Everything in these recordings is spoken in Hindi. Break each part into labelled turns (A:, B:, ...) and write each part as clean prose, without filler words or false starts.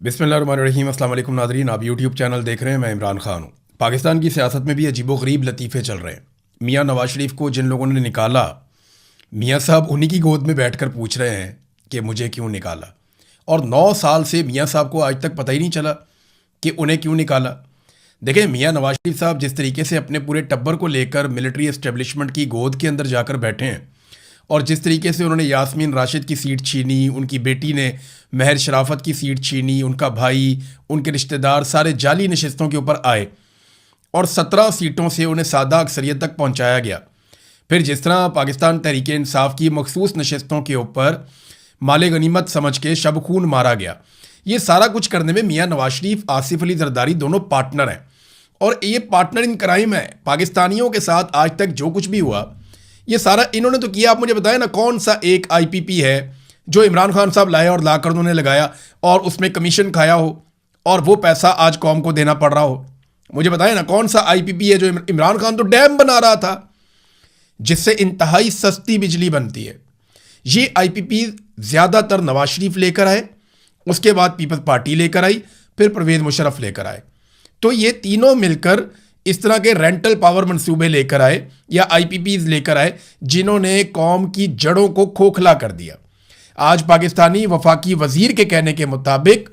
A: बिस्मिल्लाहिर्रहमानिर्रहीम। अस्सलाम वालेकुम नाज़रीन, आप यूट्यूब चैनल देख रहे हैं। मैं इमरान खान हूँ। पाकिस्तान की सियासत में भी अजीबोगरीब लतीफ़े चल रहे हैं। मियाँ नवाज शरीफ को जिन लोगों ने निकाला, मियाँ साहब उन्हीं की गोद में बैठकर पूछ रहे हैं कि मुझे क्यों निकाला। और 9 साल से मियाँ साहब को आज तक पता ही नहीं चला कि उन्हें क्यों निकाला। देखें, मियाँ नवाज शरीफ साहब जिस तरीके से अपने पूरे टब्बर को लेकर मिलिट्री एस्टेब्लिशमेंट की गोद के अंदर जाकर बैठे हैं और जिस तरीके से उन्होंने यास्मीन राशिद की सीट छीनी, उनकी बेटी ने महर शराफत की सीट छीनी, उनका भाई, उनके रिश्तेदार सारे जाली नशस्तों के ऊपर आए और 17 सीटों से उन्हें सादा अक्सरियत तक पहुंचाया गया। फिर जिस तरह पाकिस्तान तहरीक इंसाफ की मखसूस नशस्तों के ऊपर माले गनीमत समझ के शब खून मारा गया, ये सारा कुछ करने में मियाँ नवाज शरीफ, आसिफ अली जरदारी दोनों पार्टनर हैं और ये पार्टनर इन क्राइम है। पाकिस्तानियों के साथ आज तक जो कुछ भी हुआ ये सारा इन्होंने तो किया। आप मुझे बताएं ना, कौन सा एक आईपीपी है जो इमरान खान साहब लाए और लाकर उन्होंने लगाया और उसमें कमीशन खाया हो और वो पैसा आज कौम को देना पड़ रहा हो? मुझे बताएं ना, कौन सा आईपीपी है जो इमरान खान तो डैम बना रहा था जिससे इंतहाई सस्ती बिजली बनती है। ये आईपीपी ज़्यादातर नवाज शरीफ लेकर आए, उसके बाद पीपल्स पार्टी लेकर आई, फिर परवेज़ मुशर्रफ लेकर आए। तो ये तीनों मिलकर इस तरह के रेंटल पावर मंसूबे लेकर आए या आईपीपीज लेकर आए जिन्होंने कौम की जड़ों को खोखला कर दिया। आज पाकिस्तानी वफाकी वजीर के कहने के मुताबिक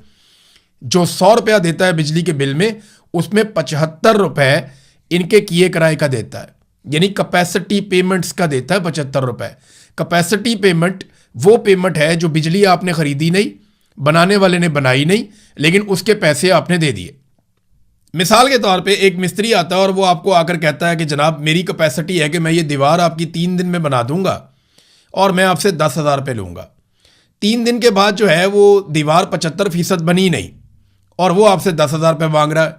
A: जो 100 रुपया देता है बिजली के बिल में, उसमें 75 रुपए इनके किए किराए का देता है, यानी कैपेसिटी पेमेंट्स का देता है 75 रुपए। कैपेसिटी पेमेंट वो पेमेंट है जो बिजली आपने खरीदी नहीं, बनाने वाले ने बनाई नहीं, लेकिन उसके पैसे आपने दे दिए। मिसाल के तौर पे एक मिस्त्री आता है और वो आपको आकर कहता है कि जनाब मेरी कैपेसिटी है कि मैं ये दीवार आपकी 3 दिन में बना दूंगा और मैं आपसे 10,000 रुपये लूँगा। 3 दिन के बाद जो है वो दीवार 75% बनी नहीं और वो आपसे 10,000 रुपये मांग रहा है।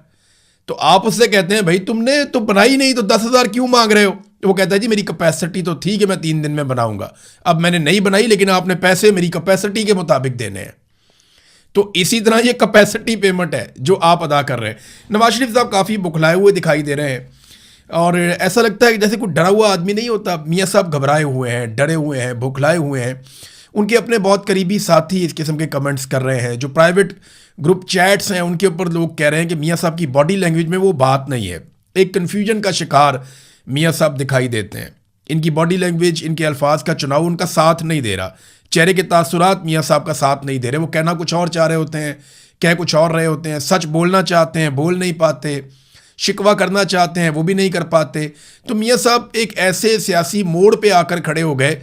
A: तो आप उससे कहते हैं भाई तुमने तो बनाई नहीं तो 10,000 क्यों मांग रहे हो? तो वो कहता है जी मेरी कैपेसिटी तो थी कि मैं 3 दिन में बनाऊंगा, अब मैंने नहीं बनाई लेकिन आपने पैसे मेरी कैपेसिटी के मुताबिक देने हैं। तो इसी तरह ये कैपेसिटी पेमेंट है जो आप अदा कर रहे हैं। नवाज शरीफ साहब काफ़ी बुखलाए हुए दिखाई दे रहे हैं और ऐसा लगता है कि जैसे कोई डरा हुआ आदमी नहीं होता। मियाँ साहब घबराए हुए हैं, डरे हुए हैं, बुखलाए हुए हैं। उनके अपने बहुत करीबी साथी इस किस्म के कमेंट्स कर रहे हैं। जो प्राइवेट ग्रुप चैट्स हैं उनके ऊपर लोग कह रहे हैं कि मियाँ साहब की बॉडी लैंग्वेज में वो बात नहीं है। एक कन्फ्यूजन का शिकार मियाँ साहब दिखाई देते हैं। इनकी बॉडी लैंग्वेज, इनके अल्फाज का चुनाव उनका साथ नहीं दे रहा। चेहरे के तासुरात मियाँ साहब का साथ नहीं दे रहे। वो कहना कुछ और चाह रहे होते हैं, कह कुछ और रहे होते हैं। सच बोलना चाहते हैं, बोल नहीं पाते। शिकवा करना चाहते हैं, वो भी नहीं कर पाते। तो मियाँ साहब एक ऐसे सियासी मोड़ पे आकर खड़े हो गए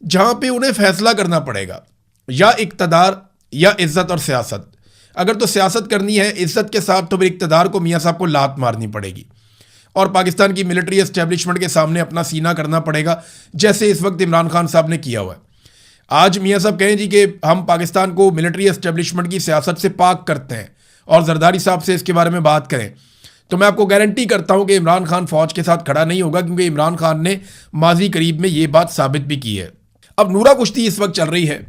A: जहाँ पे उन्हें फैसला करना पड़ेगा, या इक़्तिदार या इज़्ज़त और सियासत। अगर तो सियासत करनी है इज़्ज़त के साथ तो फिर इक़्तिदार को मियाँ साहब को लात मारनी पड़ेगी और पाकिस्तान की मिलिट्री एस्टेब्लिशमेंट के सामने अपना सीना करना पड़ेगा, जैसे इस वक्त इमरान खान साहब ने किया हुआ है। आज मियाँ साहब कहें जी कि हम पाकिस्तान को मिलिट्री एस्टेब्लिशमेंट की सियासत से पाक करते हैं और जरदारी साहब से इसके बारे में बात करें, तो मैं आपको गारंटी करता हूं कि इमरान खान फौज के साथ खड़ा नहीं होगा, क्योंकि इमरान खान ने माजी करीब में ये बात साबित भी की है। अब नूरा कुश्ती इस वक्त चल रही है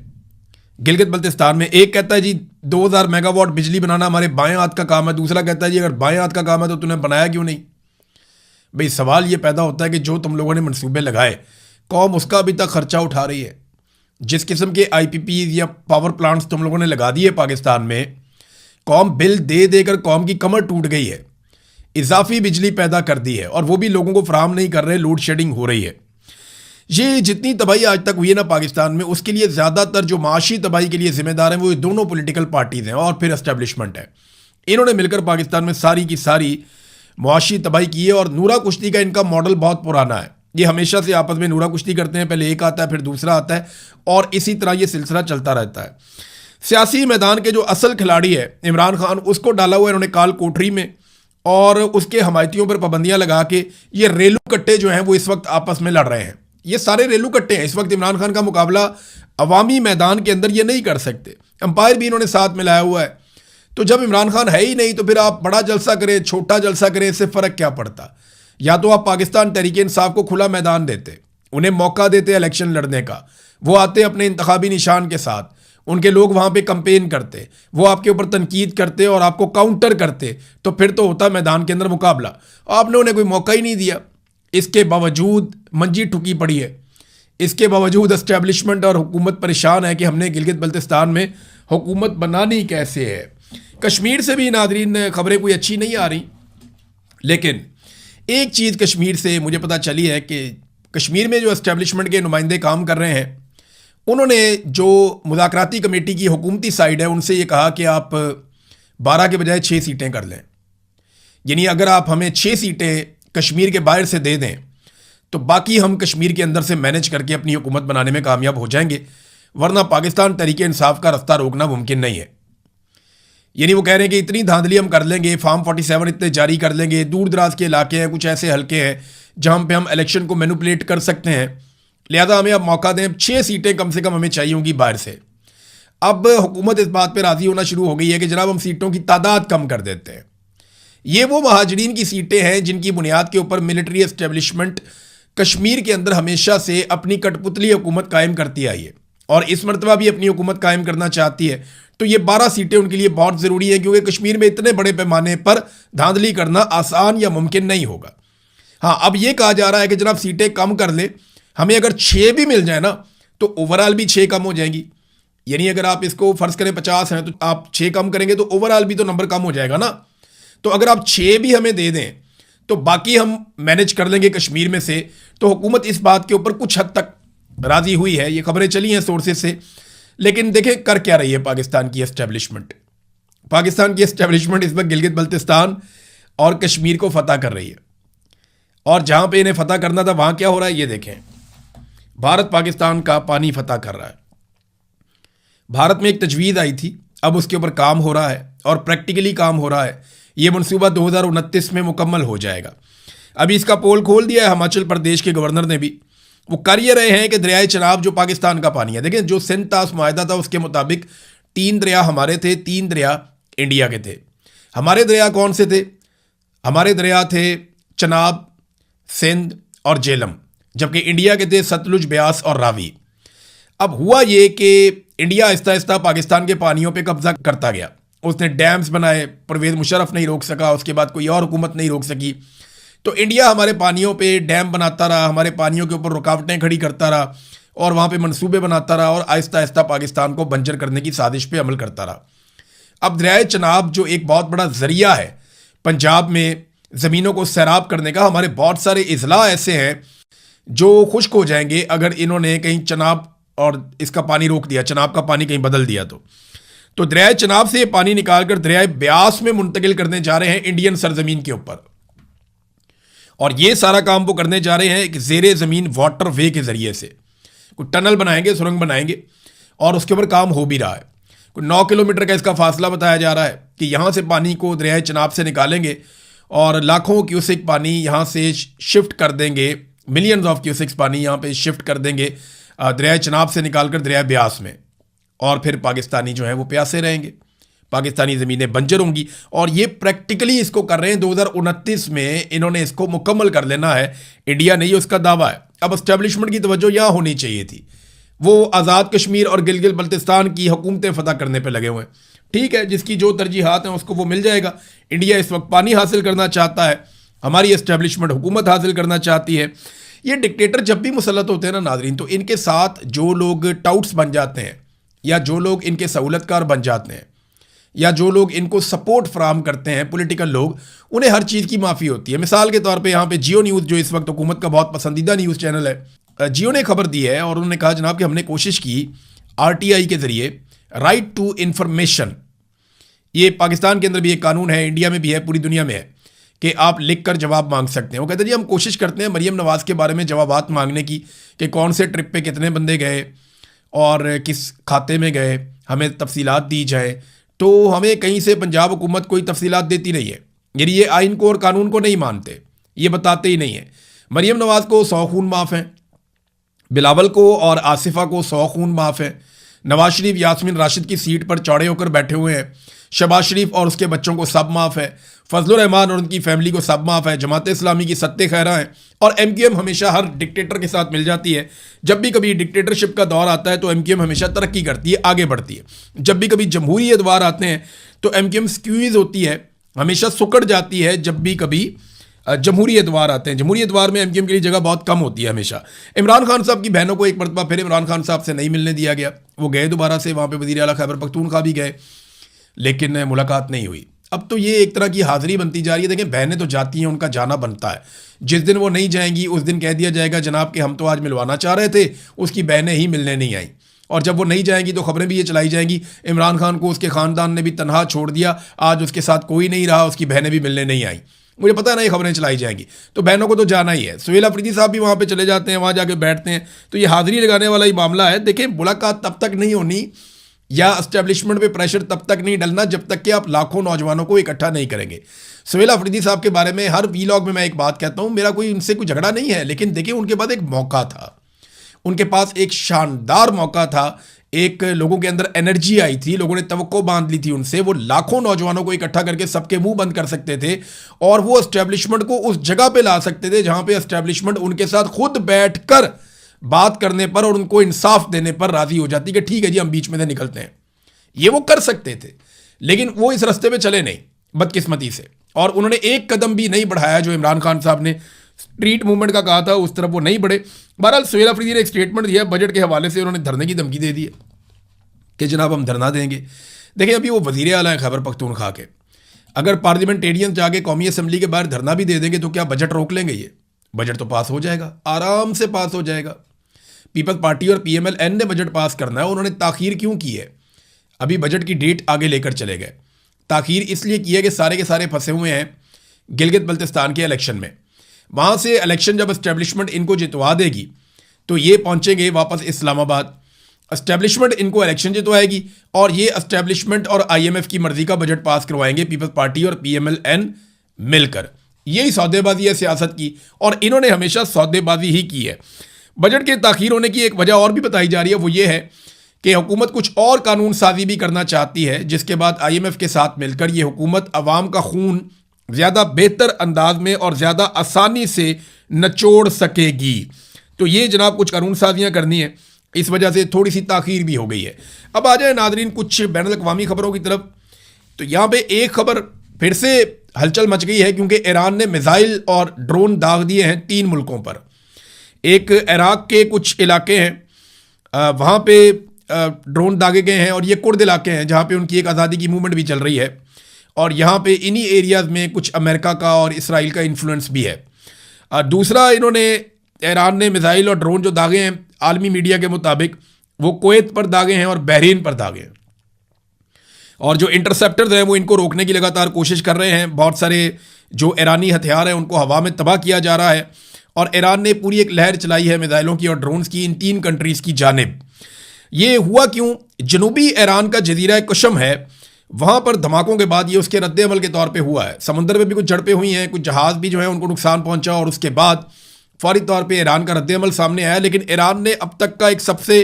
A: गिलगित बल्तिस्तान में। एक कहता है जी 2000 मेगावाट बिजली बनाना हमारे बाएं हाथ का काम है, दूसरा कहता है जी अगर बाएं हाथ का काम है तो तूने बनाया क्यों नहीं? भाई सवाल ये पैदा होता है कि जो तुम लोगों ने मनसूबे लगाए, कौम उसका अभी तक खर्चा उठा रही है। जिस किस्म के आईपीपी या पावर प्लांट्स तुम लोगों ने लगा दिए पाकिस्तान में, कौम बिल दे देकर कौम की कमर टूट गई है। इजाफी बिजली पैदा कर दी है और वो भी लोगों को फराहम नहीं कर रहे, लोड शेडिंग हो रही है। ये जितनी तबाही आज तक हुई है ना पाकिस्तान में, उसके लिए ज़्यादातर जो माशी तबाही के लिए जिम्मेदार हैं वो ये दोनों पॉलिटिकल पार्टीज़ हैं और फिर एस्टेब्लिशमेंट है। इन्होंने मिलकर पाकिस्तान में सारी की सारी मुआशी तबाही की है। और नूरा कुश्ती का इनका मॉडल बहुत पुराना है। ये हमेशा से आपस में नूरा कुश्ती करते हैं, पहले एक आता है फिर दूसरा आता है और इसी तरह ये सिलसिला चलता रहता है। सियासी मैदान के जो असल खिलाड़ी है इमरान खान, उसको डाला हुआ इन्होंने काल कोठरी में और उसके हमायतियों पर पाबंदियां लगा के ये रेलू कट्टे जो हैं वो इस वक्त आपस में लड़ रहे हैं। ये सारे रेलू कट्टे हैं। इस वक्त इमरान खान का मुकाबला अवामी मैदान के अंदर ये नहीं कर सकते। अंपायर भी इन्होंने साथ मिलाया हुआ है। तो जब इमरान खान है ही नहीं तो फिर आप बड़ा जलसा करें, छोटा जलसा करें, इससे फ़र्क क्या पड़ता? या तो आप पाकिस्तान तहरीक इंसाफ को खुला मैदान देते, उन्हें मौका देते इलेक्शन लड़ने का, वो आते अपने इंतखाबी निशान के साथ, उनके लोग वहाँ पे कंपेन करते, वो आपके ऊपर तनकीद करते और आपको काउंटर करते, तो फिर तो होता मैदान के अंदर मुकाबला। आपने उन्हें कोई मौका ही नहीं दिया। इसके बावजूद मंजी ठुकी पड़ी है। इसके बावजूद एस्टेब्लिशमेंट और हुकूमत परेशान है कि हमने गिलगित बल्तिस्तान में हुकूमत बनानी कैसे है। कश्मीर से भी नादरीन खबरें कोई अच्छी नहीं आ रही, लेकिन एक चीज़ कश्मीर से मुझे पता चली है कि कश्मीर में जो एस्टेब्लिशमेंट के नुमाइंदे काम कर रहे हैं, उन्होंने जो मुज़ाकराती कमेटी की हुकूमती साइड है उनसे ये कहा कि आप 12 के बजाय 6 सीटें कर लें। यानी अगर आप हमें 6 सीटें कश्मीर के बाहर से दे दें तो बाकी हम कश्मीर के अंदर से मैनेज करके अपनी हुकूमत बनाने में कामयाब हो जाएंगे, वरना पाकिस्तान तहरीक इंसाफ का रास्ता रोकना मुमकिन नहीं है। यानी वो कह रहे हैं कि इतनी धांधली हम कर लेंगे, फार्म 47 इतने जारी कर लेंगे, दूर दराज के इलाके हैं, कुछ ऐसे हल्के हैं जहाँ पे हम इलेक्शन को मैनिपुलेट कर सकते हैं, लिहाजा हमें अब मौका दें, 6 सीटें कम से कम हमें चाहिए होंगी बाहर से। अब हुकूमत इस बात पर राज़ी होना शुरू हो गई है कि जनाब हम सीटों की तादाद कम कर देते हैं। ये वो महाजरीन की सीटें हैं जिनकी बुनियाद के ऊपर मिलिट्री एस्टेब्लिशमेंट कश्मीर के अंदर हमेशा से अपनी कठपुतली हुकूमत कायम करती आई है और इस मरतबा भी अपनी हुकूमत कायम करना चाहती है। तो ये 12 सीटें उनके लिए बहुत ज़रूरी है, क्योंकि कश्मीर में इतने बड़े पैमाने पर धांधली करना आसान या मुमकिन नहीं होगा। हाँ, अब ये कहा जा रहा है कि जनाब सीटें कम कर ले, हमें अगर 6 भी मिल जाए ना तो ओवरऑल भी 6 कम हो जाएंगी। यानी अगर आप इसको फ़र्ज़ करें 50 हैं तो आप 6 कम करेंगे तो ओवरऑल भी तो नंबर कम हो जाएगा ना। तो अगर आप 6 भी हमें दे दें तो बाकी हम मैनेज कर लेंगे कश्मीर में से। तो हुकूमत इस बात के ऊपर कुछ हद तक राज़ी हुई है, ये खबरें चली हैं सोर्सेज से। लेकिन देखें कर क्या रही है पाकिस्तान की एस्टेब्लिशमेंट। पाकिस्तान की एस्टेब्लिशमेंट इस वक्त गिलगित बल्तिस्तान और कश्मीर को फतह कर रही है, और जहाँ पे इन्हें फतह करना था वहाँ क्या हो रहा है ये देखें। भारत पाकिस्तान का पानी फतह कर रहा है। भारत में एक तजवीज़ आई थी, अब उसके ऊपर काम हो रहा है और प्रैक्टिकली काम हो रहा है। ये मनसूबा 2029 में मुकम्मल हो जाएगा। अभी इसका पोल खोल दिया है हिमाचल प्रदेश के गवर्नर ने भी। वो कर ये रहे हैं कि दरियाए चनाब जो पाकिस्तान का पानी है, देखें जो सिंध तास मुआहदा था उसके मुताबिक 3 दरिया हमारे थे, 3 दरिया इंडिया के थे। हमारे दरिया कौन से थे? हमारे दरिया थे चनाब, सिंध और झेलम, जबकि इंडिया के थे सतलुज, ब्यास और रावी। अब हुआ ये कि इंडिया आहिस्ता आहिस्ता पाकिस्तान के पानियों पे कब्जा करता गया। उसने डैम्स बनाए, परवेज़ मुशर्रफ नहीं रोक सका, उसके बाद कोई और हुकूमत नहीं रोक सकी। तो इंडिया हमारे पानियों पे डैम बनाता रहा, हमारे पानियों के ऊपर रुकावटें खड़ी करता रहा और वहाँ पे मंसूबे बनाता रहा और आहिस्ता आहिस्ता पाकिस्तान को बंजर करने की साजिश पे अमल करता रहा। अब दरियाए चनाब जो एक बहुत बड़ा ज़रिया है पंजाब में ज़मीनों को सैराब करने का, हमारे बहुत सारे अजला ऐसे हैं जो खुश्क हो जाएंगे अगर इन्होंने कहीं चनाब और इसका पानी रोक दिया, चनाब का पानी कहीं बदल दिया। तो दरियाए चनाब से ये पानी निकालकर दरियाए ब्यास में मुंतकिल करने जा रहे हैं इंडियन सरजमीन के ऊपर। और ये सारा काम वो करने जा रहे हैं एक ज़ेरे ज़मीन वाटर वे के ज़रिए से। कोई टनल बनाएंगे, सुरंग बनाएंगे और उसके ऊपर काम हो भी रहा है। कोई 9 किलोमीटर का इसका फासला बताया जा रहा है कि यहाँ से पानी को दरियाए चनाब से निकालेंगे और लाखों क्यूसेक पानी यहाँ से शिफ्ट कर देंगे, मिलियंस ऑफ क्यूसेक्स पानी यहाँ पे शिफ्ट कर देंगे दरियाए चनाब से निकालकर दरियाए ब्यास में, और फिर पाकिस्तानी जो है वो प्यासे रहेंगे, पाकिस्तानी ज़मीनें बंजर होंगी। और ये प्रैक्टिकली इसको कर रहे हैं। 2029 में इन्होंने इसको मुकम्मल कर लेना है। इंडिया नहीं, उसका दावा है। अब एस्टेब्लिशमेंट की तवज्जो यहाँ होनी चाहिए थी। वो आज़ाद कश्मीर और गिलगित बल्तिस्तान की हुकूमतें फतह करने पर लगे हुए हैं। ठीक है, जिसकी जो तरजीहात हैं उसको वो मिल जाएगा। इंडिया इस वक्त पानी हासिल करना चाहता है, हमारी एस्टेब्लिशमेंट हुकूमत हासिल करना चाहती है। ये डिक्टेटर जब भी मुसल्लत होते हैं ना नाज़रीन, तो इनके साथ जो लोग टाउट्स बन जाते हैं या जो लोग इनके सहूलतकार बन जाते हैं या जो लोग इनको सपोर्ट फराहम करते हैं, पॉलिटिकल लोग, उन्हें हर चीज़ की माफ़ी होती है। मिसाल के तौर पे यहाँ पे जियो न्यूज़ जो इस वक्त हुकूमत का बहुत पसंदीदा न्यूज़ चैनल है, जियो ने खबर दी है और उन्होंने कहा जनाब कि हमने कोशिश की RTI के ज़रिए राइट टू इन्फॉर्मेशन, ये पाकिस्तान के अंदर भी एक कानून है, इंडिया में भी है, पूरी दुनिया में है कि आप लिख कर जवाब मांग सकते हैं। वो कहते हैं जी हम कोशिश करते हैं मरीम नवाज़ के बारे में जवाबात मांगने की कि कौन से ट्रिप पे कितने बंदे गए और किस खाते में गए, हमें तफसीलात दी जाए। तो हमें कहीं से पंजाब हुकूमत कोई तफसीलात देती नहीं है। यानी ये आइन को और कानून को नहीं मानते, ये बताते ही नहीं है। मरीम नवाज़ को 100 खून माफ़ हैं, बिलावल को और आसिफा को 100 खून माफ़ है, नवाज शरीफ यास्मीन राशिद की सीट पर चौड़े होकर बैठे हुए हैं, शहबाज शरीफ और उसके बच्चों को सब माफ़ है, फजलुर रहमान और उनकी फैमिली को सब माफ़ है, जमात इस्लामी की सत्ते खैरा है और MQM हमेशा हर डिक्टेटर के साथ मिल जाती है। जब भी कभी डिक्टेटरशिप का दौर आता है तो MQM हमेशा तरक्की करती है, आगे बढ़ती है। जब भी कभी जमहूरी अदवार आते हैं तो MQM स्क्वीज़ होती है, हमेशा सुकड़ जाती है। जब भी कभी जमहूरी अदवार आते हैं, जमहूरी अदवार में MQM के लिए जगह बहुत कम होती है हमेशा। इमरान खान साहब की बहनों को एक मरतबा फिर इमरान खान साहब से नहीं मिलने दिया गया, वो गए दोबारा से वहाँ पर वज़ीर आला खैबर पख्तूनख्वा भी गए। लेकिन मुलाकात नहीं हुई। अब तो ये एक तरह की हाजिरी बनती जा रही है। देखें, बहनें तो जाती हैं, उनका जाना बनता है। जिस दिन वो नहीं जाएंगी उस दिन कह दिया जाएगा जनाब कि हम तो आज मिलवाना चाह रहे थे, उसकी बहनें ही मिलने नहीं आई। और जब वो नहीं जाएंगी तो खबरें भी ये चलाई जाएंगी, इमरान खान को उसके ख़ानदान ने भी तनहा छोड़ दिया, आज उसके साथ कोई नहीं रहा, उसकी बहनें भी मिलने नहीं आई। मुझे पता है ना ये खबरें चलाई जाएंगी, तो बहनों को तो जाना ही है। सुहेल अफरीदी साहब भी वहाँ पे चले जाते हैं, वहाँ जाके बैठते हैं, तो ये हाजिरी लगाने वाला ही मामला है। देखिए, मुलाकात तब तक नहीं होनी या एस्टेब्लिशमेंट पे प्रेशर तब तक नहीं डलना जब तक कि आप लाखों नौजवानों को इकट्ठा नहीं करेंगे। सुहेल अफरीदी साहब के बारे में हर वीलॉग में मैं एक बात कहता हूँ, मेरा कोई उनसे कोई झगड़ा नहीं है, लेकिन देखिए उनके पास एक मौका था, उनके पास एक शानदार मौका था, एक लोगों के अंदर एनर्जी आई थी, लोगों ने तवक्को बांध ली थी उनसे, वो लाखों नौजवानों को इकट्ठा करके सबके मुंह बंद कर सकते थे और वो एस्टेब्लिशमेंट को उस जगह पे ला सकते थे जहां पे एस्टेब्लिशमेंट उनके साथ खुद बैठकर बात करने पर और उनको इंसाफ देने पर राजी हो जाती कि ठीक है जी, हम बीच में से निकलते हैं। ये वो कर सकते थे, लेकिन वो इस रास्ते पे चले नहीं, बदकिस्मती से, और उन्होंने एक कदम भी नहीं बढ़ाया जो इमरान खान साहब ने स्ट्रीट मूवमेंट का कहा था, उस तरफ वो नहीं बढ़े। बहरहाल सुहेल अफरीदी ने एक स्टेटमेंट दिया, बजट के हवाले से उन्होंने धरने की धमकी दे दी है कि जनाब हम धरना देंगे। देखिए, अभी वो वजीर आला हैं खैबर पख्तूनख्वा के, अगर पार्लियामेंटेरियन जाके कौमी असम्बली के बाहर धरना भी दे देंगे तो क्या बजट रोक लेंगे? ये बजट तो पास हो जाएगा, आराम से पास हो जाएगा। पीपल्स पार्टी और PMLN ने बजट पास करना है, उन्होंने ताखीर क्यों की है? अभी बजट की डेट आगे लेकर चले गए। ताखीर इसलिए की है कि सारे के सारे फंसे हुए हैं गिलगित बल्तिस्तान के इलेक्शन में। वहाँ से इलेक्शन जब एस्टेब्लिशमेंट इनको जितवा देगी तो ये पहुँचेंगे वापस इस्लामाबाद, एस्टेब्लिशमेंट इनको इलेक्शन जितवाएगी और ये एस्टेब्लिशमेंट और IMF की मर्जी का बजट पास करवाएंगे पीपल्स पार्टी और PMLN मिलकर। यही सौदेबाजी है सियासत की, और इन्होंने हमेशा सौदेबाजी ही की है। बजट के ताखीर होने की एक वजह और भी बताई जा रही है, वो ये है कि हुकूमत कुछ और कानून साजी भी करना चाहती है, जिसके बाद IMF के साथ मिलकर ये हुकूमत अवाम का खून ज़्यादा बेहतर अंदाज में और ज़्यादा आसानी से नचोड़ सकेगी। तो ये जनाब कुछ कानून साजियाँ करनी है, इस वजह से थोड़ी सी ताखीर भी हो गई है। अब आ जाए नादरीन कुछ बैनुल अक़वामी खबरों की तरफ। तो यहाँ पे एक खबर फिर से हलचल मच गई है, क्योंकि ईरान ने मिसाइल और ड्रोन दाग दिए हैं 3 मुल्कों पर। एक इराक के कुछ इलाके हैं, वहाँ पे ड्रोन दागे गए हैं, और ये कुर्द इलाके हैं जहाँ पे उनकी एक आज़ादी की मूवमेंट भी चल रही है, और यहाँ पे इन्हीं एरियाज़ में कुछ अमेरिका का और इसराइल का इन्फ्लुएंस भी है। दूसरा, इन्होंने ईरान ने मिसाइल और ड्रोन जो दागे हैं आलमी मीडिया के मुताबिक वो कुवैत पर दागे हैं और बहरीन पर दागे हैं, और जो इंटरसेप्टर्स हैं वो इनको रोकने की लगातार कोशिश कर रहे हैं। बहुत सारे जो ईरानी हथियार हैं उनको हवा में तबाह किया जा रहा है, और ईरान ने पूरी एक लहर चलाई है मिसाइलों की और ड्रोन्स की इन 3 कंट्रीज़ की जानिब। ये हुआ क्यों? जनूबी ईरान का जजीरा कशम है, वहाँ पर धमाकों के बाद ये उसके रद्द अमल के तौर पे हुआ है। समुंदर में भी कुछ झड़पें हुई हैं, कुछ जहाज़ भी जो है उनको नुकसान पहुँचा, और उसके बाद फौरी तौर पे ईरान का रद्द अमल सामने आया। लेकिन ईरान ने अब तक का एक सबसे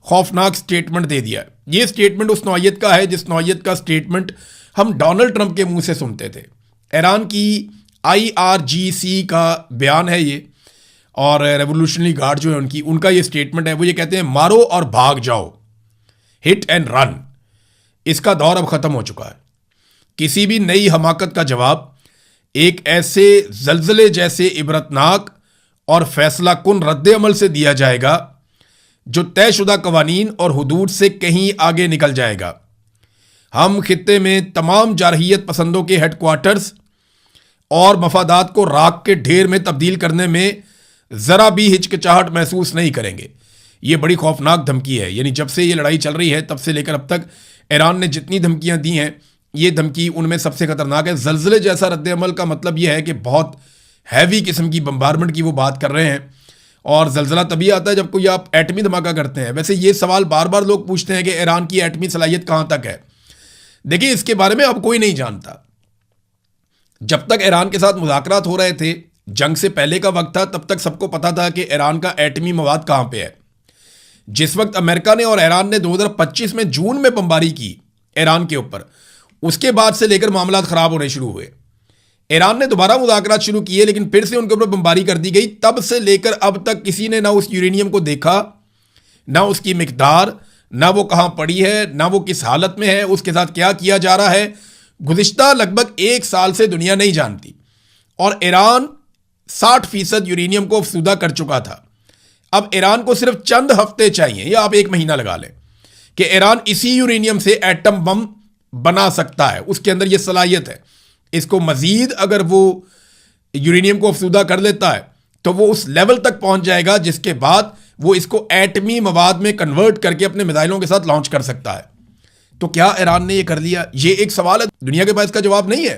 A: खौफनाक स्टेटमेंट दे दिया है। ये स्टेटमेंट उस नौइयत का है जिस नौइयत का स्टेटमेंट हम डोनाल्ड ट्रंप के मुंह से सुनते थे। ईरान की IRGC का बयान है ये, और रेवोल्यूशनरी गार्ड जो है उनका ये स्टेटमेंट है। वो ये कहते हैं मारो और भाग जाओ, हिट एंड रन। इसका दौर अब ख़त्म हो चुका है। किसी भी नई हमाकत का जवाब एक ऐसे जल्जले जैसे इबरतनाक और फैसला कुन रद्द अमल से दिया जाएगा जो तयशुदा कवानीन और हुदूद से कहीं आगे निकल जाएगा। हम खित्ते में तमाम जारहियत पसंदों के हेडक्वार्टर्स और मफादात को राख के ढेर में तब्दील करने में ज़रा भी हिचकिचाहट महसूस नहीं करेंगे। ये बड़ी खौफनाक धमकी है। यानी जब से ये लड़ाई चल रही है तब से लेकर अब तक ईरान ने जितनी धमकियां दी हैं, ये धमकी उनमें सबसे खतरनाक है। जल्जले जैसा रद्द अमल का मतलब यह है कि बहुत हैवी किस्म की बम्बारमेंट की वो बात कर रहे हैं, और जल्जला तभी आता है जब कोई आप एटमी धमाका करते हैं। वैसे ये सवाल बार बार लोग पूछते हैं कि ईरान की एटमी सलाहियत कहाँ तक है। देखिए, इसके बारे में अब कोई नहीं जानता। जब तक ईरान के साथ मुज़ाकरात हो रहे थे, जंग से पहले का वक्त था, तब तक सबको पता था कि ईरान का एटमी मवाद कहाँ पे है। जिस वक्त अमेरिका ने और ईरान ने 2025 में जून में बमबारी की ईरान के ऊपर, उसके बाद से लेकर मामला ख़राब होने शुरू हुए। ईरान ने दोबारा मुज़ाकरात शुरू किए, लेकिन फिर से उनके ऊपर बमबारी कर दी गई। तब से लेकर अब तक किसी ने ना उस यूरेनियम को देखा, ना उसकी मिकदार, ना वो कहाँ पड़ी है, ना वो किस हालत में है, उसके साथ क्या किया जा रहा है, गुज़िश्ता लगभग 1 साल से दुनिया नहीं जानती। और ईरान 60% यूरेनियम को अफसूदा कर चुका था। अब ईरान को सिर्फ चंद हफ्ते चाहिए, या आप 1 महीना लगा लें, कि ईरान इसी यूरेनियम से एटम बम बना सकता है, उसके अंदर ये सलाहियत है। इसको मजीद अगर वो यूरेनियम को अफसूदा कर लेता है तो वो उस लेवल तक पहुंच जाएगा जिसके बाद वो इसको एटमी मवाद में कन्वर्ट करके अपने मिसाइलों के साथ लॉन्च कर सकता है। तो क्या ईरान ने ये कर लिया? ये एक सवाल है, दुनिया के पास इसका जवाब नहीं है,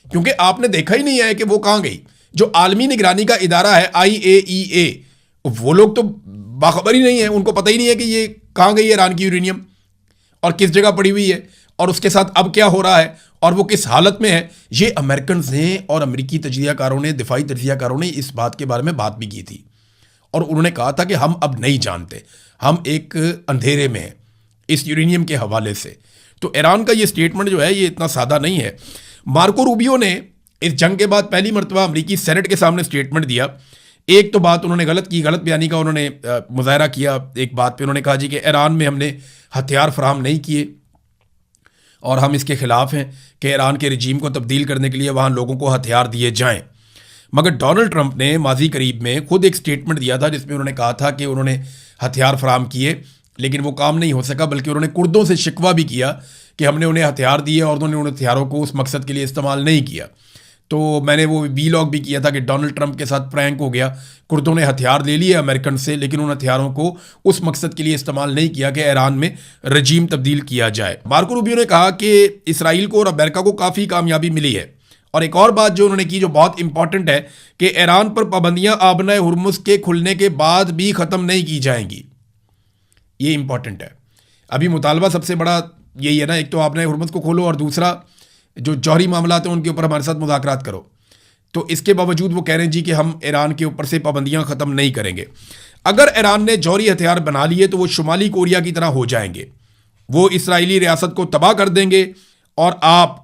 A: क्योंकि आपने देखा ही नहीं है कि वो कहां गई। जो आलमी निगरानी का इदारा है IAEA, वो लोग तो बाखबर ही नहीं है, उनको पता ही नहीं है कि ये कहां गई है ईरान की यूरेनियम और किस जगह पड़ी हुई है और उसके साथ अब क्या हो रहा है और वो किस हालत में है। ये अमेरिकन ने और अमेरिकी तजियाकारों ने, दिफाई तजियाकारों ने इस बात के बारे में बात भी की थी और उन्होंने कहा था कि हम अब नहीं जानते, हम एक अंधेरे में हैं इस यूरेनियम के हवाले से। तो ईरान का ये स्टेटमेंट जो है ये इतना सादा नहीं है। मार्को रूबियो ने इस जंग के बाद पहली मरतबा अमेरिकी सेनेट के सामने स्टेटमेंट दिया। एक तो बात उन्होंने गलत की, गलत बयानी का उन्होंने मुजाहरा किया। एक बात पे उन्होंने कहा जी कि ईरान में हमने हथियार फराहम नहीं किए और हम इसके खिलाफ हैं कि ईरान के रजीम को तब्दील करने के लिए वहाँ लोगों को हथियार दिए जाएं। मगर डोनाल्ड ट्रंप ने माजी करीब में खुद एक स्टेटमेंट दिया था जिसमें उन्होंने कहा था कि उन्होंने हथियार फराहम किए लेकिन वो काम नहीं हो सका, बल्कि उन्होंने कुर्दों से शिकवा भी किया कि हमने उन्हें हथियार दिए और उन्होंने उन हथियारों को उस मकसद के लिए इस्तेमाल नहीं किया। तो मैंने वो वीलॉग भी किया था कि डोनाल्ड ट्रंप के साथ प्रैंक हो गया, कुर्दों ने हथियार ले लिए अमेरिकन से लेकिन उन हथियारों को उस मकसद के लिए इस्तेमाल नहीं किया कि ईरान में रजीम तब्दील किया जाए। मार्को रूबियो ने कहा कि इसराइल को और अमेरिका को काफ़ी कामयाबी मिली है। और एक और बात जो उन्होंने की जो बहुत इंपॉर्टेंट है कि ईरान पर पाबंदियां आबना हुर्मुज़ के खुलने के बाद भी ख़त्म नहीं की जाएंगी। ये इंपॉर्टेंट है। अभी मुतालबा सबसे बड़ा यही है ना, एक तो आपने हुर्मुज़ को खोलो और दूसरा जो जौहरी मामला हैं उनके ऊपर हमारे साथ मुज़ाकरात करो। तो इसके बावजूद वो कह रहे हैं जी कि हम ईरान के ऊपर से पाबंदियां ख़त्म नहीं करेंगे। अगर ईरान ने जौहरी हथियार बना लिए तो वो शुमाली कोरिया की तरह हो जाएंगे, वो इसराइली रियासत को तबाह कर देंगे और आप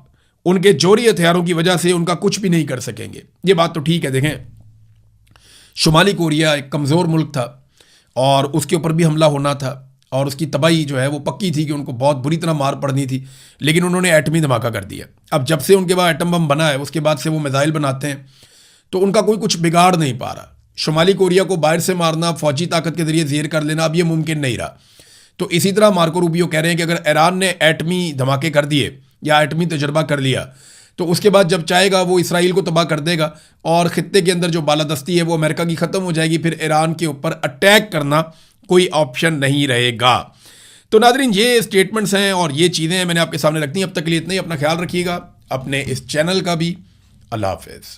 A: उनके जौहरी हथियारों की वजह से उनका कुछ भी नहीं कर सकेंगे। ये बात तो ठीक है। देखें, शुमाली कोरिया एक कमज़ोर मुल्क था और उसके ऊपर भी हमला होना था और उसकी तबाही जो है वो पक्की थी कि उनको बहुत बुरी तरह मार पड़नी थी, लेकिन उन्होंने एटमी धमाका कर दिया। अब जब से उनके बाद एटम बम बना है उसके बाद से वो मिसाइल बनाते हैं तो उनका कोई कुछ बिगाड़ नहीं पा रहा। शुमाली कोरिया को बाहर से मारना, फौजी ताकत के जरिए ज़ेर कर लेना अब ये मुमकिन नहीं रहा। तो इसी तरह मार्को रूबियो कह रहे हैं कि अगर ईरान ने एटमी धमाके कर दिए या एटमी तजर्बा कर लिया तो उसके बाद जब चाहेगा वो इसराइल को तबाह कर देगा और ख़ित्ते के अंदर जो बालादस्ती है वो अमेरिका की ख़त्म हो जाएगी। फिर ईरान के ऊपर अटैक करना कोई ऑप्शन नहीं रहेगा। तो नाज़रीन, ये स्टेटमेंट्स हैं और ये चीज़ें मैंने आपके सामने रखती हैं। अब तक के लिए इतना ही। अपना ख्याल रखिएगा, अपने इस चैनल का भी। अल्लाह हाफ़िज़।